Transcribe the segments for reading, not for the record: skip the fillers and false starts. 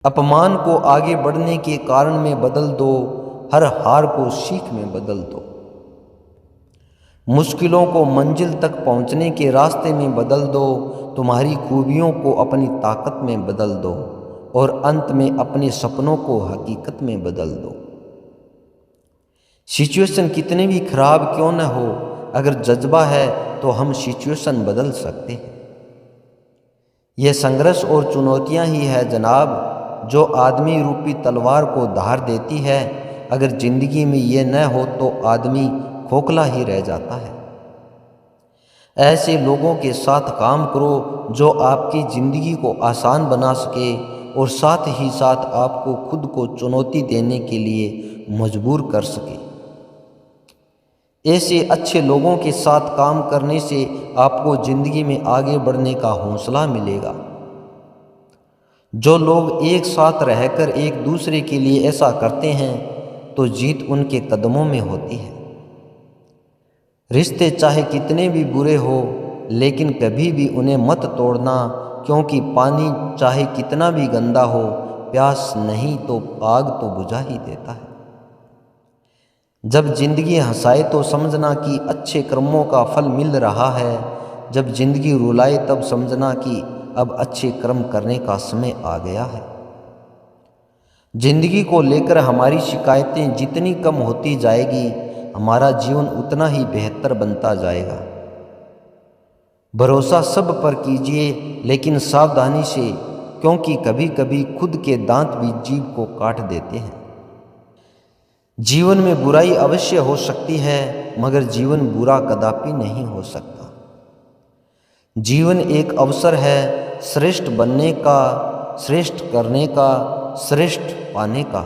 अपमान को आगे बढ़ने के कारण में बदल दो, हर हार को सीख में बदल दो। मुश्किलों को मंजिल तक पहुंचने के रास्ते में बदल दो, तुम्हारी खूबियों को अपनी ताकत में बदल दो और अंत में अपने सपनों को हकीकत में बदल दो। सिचुएशन कितनी भी खराब क्यों न हो, अगर जज्बा है तो हम सिचुएशन बदल सकते हैं। यह संघर्ष और चुनौतियां ही है जनाब, जो आदमी रूपी तलवार को धार देती है। अगर जिंदगी में ये न हो तो आदमी खोखला ही रह जाता है। ऐसे लोगों के साथ काम करो जो आपकी ज़िंदगी को आसान बना सके और साथ ही साथ आपको खुद को चुनौती देने के लिए मजबूर कर सके। ऐसे अच्छे लोगों के साथ काम करने से आपको ज़िंदगी में आगे बढ़ने का हौसला मिलेगा। जो लोग एक साथ रहकर एक दूसरे के लिए ऐसा करते हैं तो जीत उनके कदमों में होती है। रिश्ते चाहे कितने भी बुरे हो, लेकिन कभी भी उन्हें मत तोड़ना, क्योंकि पानी चाहे कितना भी गंदा हो, प्यास नहीं तो आग तो बुझा ही देता है। जब जिंदगी हंसाए तो समझना कि अच्छे कर्मों का फल मिल रहा है। जब जिंदगी रुलाए तब समझना कि अब अच्छे कर्म करने का समय आ गया है। जिंदगी को लेकर हमारी शिकायतें जितनी कम होती जाएगी, हमारा जीवन उतना ही बेहतर बनता जाएगा। भरोसा सब पर कीजिए, लेकिन सावधानी से, क्योंकि कभी कभी खुद के दांत भी जीभ को काट देते हैं। जीवन में बुराई अवश्य हो सकती है, मगर जीवन बुरा कदापि नहीं हो सकता। जीवन एक अवसर है श्रेष्ठ बनने का, श्रेष्ठ करने का, श्रेष्ठ पाने का।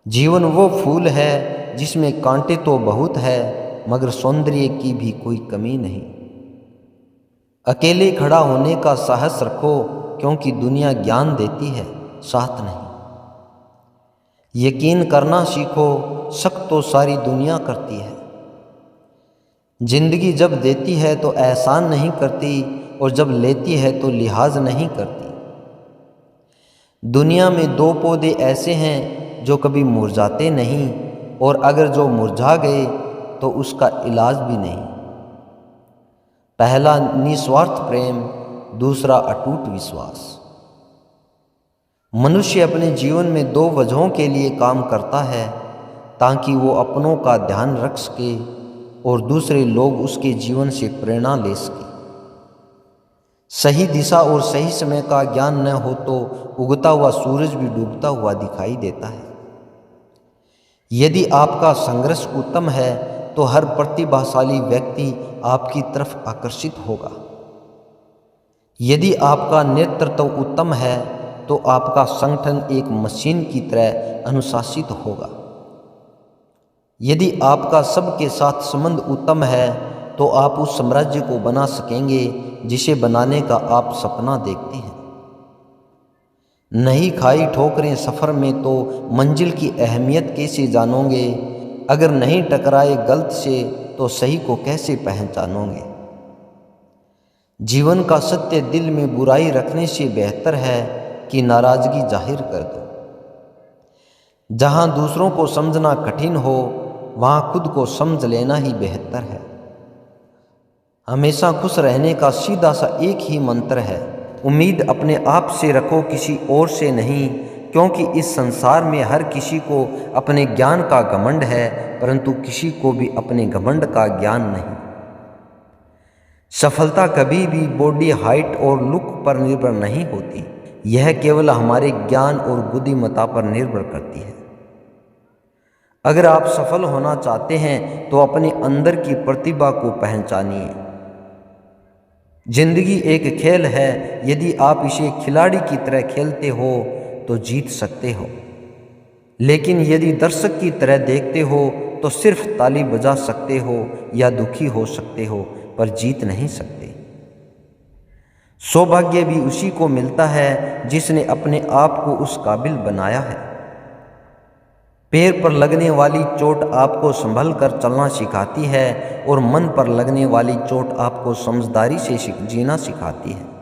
जीवन वो फूल है जिसमें कांटे तो बहुत है, मगर सौंदर्य की भी कोई कमी नहीं। अकेले खड़ा होने का साहस रखो, क्योंकि दुनिया ज्ञान देती है, साथ नहीं। यकीन करना सीखो, शक तो सारी दुनिया करती है। जिंदगी जब देती है तो एहसान नहीं करती, और जब लेती है तो लिहाज नहीं करती। दुनिया में दो पौधे ऐसे हैं जो कभी मुरझाते नहीं, और अगर जो मुरझा गए तो उसका इलाज भी नहीं। पहला निस्वार्थ प्रेम, दूसरा अटूट विश्वास। मनुष्य अपने जीवन में दो वजहों के लिए काम करता है, ताकि वो अपनों का ध्यान रख सके और दूसरे लोग उसके जीवन से प्रेरणा ले सके। सही दिशा और सही समय का ज्ञान न हो तो उगता हुआ सूरज भी डूबता हुआ दिखाई देता है। यदि आपका संघर्ष उत्तम है तो हर प्रतिभाशाली व्यक्ति आपकी तरफ आकर्षित होगा। यदि आपका नेतृत्व उत्तम है तो आपका संगठन एक मशीन की तरह अनुशासित होगा। यदि आपका सबके साथ संबंध उत्तम है तो आप उस साम्राज्य को बना सकेंगे जिसे बनाने का आप सपना देखते हैं। नहीं खाई ठोकरें सफ़र में तो मंजिल की अहमियत कैसे जानोगे? अगर नहीं टकराए गलत से तो सही को कैसे पहचानोगे? जीवन का सत्य दिल में बुराई रखने से बेहतर है कि नाराज़गी जाहिर कर दो। जहाँ दूसरों को समझना कठिन हो, वहाँ खुद को समझ लेना ही बेहतर है। हमेशा खुश रहने का सीधा सा एक ही मंत्र है, उम्मीद अपने आप से रखो, किसी और से नहीं। क्योंकि इस संसार में हर किसी को अपने ज्ञान का घमंड है, परंतु किसी को भी अपने घमंड का ज्ञान नहीं। सफलता कभी भी बॉडी हाइट और लुक पर निर्भर नहीं होती, यह केवल हमारे ज्ञान और बुद्धिमत्ता पर निर्भर करती है। अगर आप सफल होना चाहते हैं तो अपने अंदर की प्रतिभा को पहचानिए। जिंदगी एक खेल है, यदि आप इसे खिलाड़ी की तरह खेलते हो तो जीत सकते हो, लेकिन यदि दर्शक की तरह देखते हो तो सिर्फ ताली बजा सकते हो या दुखी हो सकते हो, पर जीत नहीं सकते। सौभाग्य भी उसी को मिलता है जिसने अपने आप को उस काबिल बनाया है। पैर पर लगने वाली चोट आपको संभल कर चलना सिखाती है, और मन पर लगने वाली चोट आपको समझदारी से जीना सिखाती है।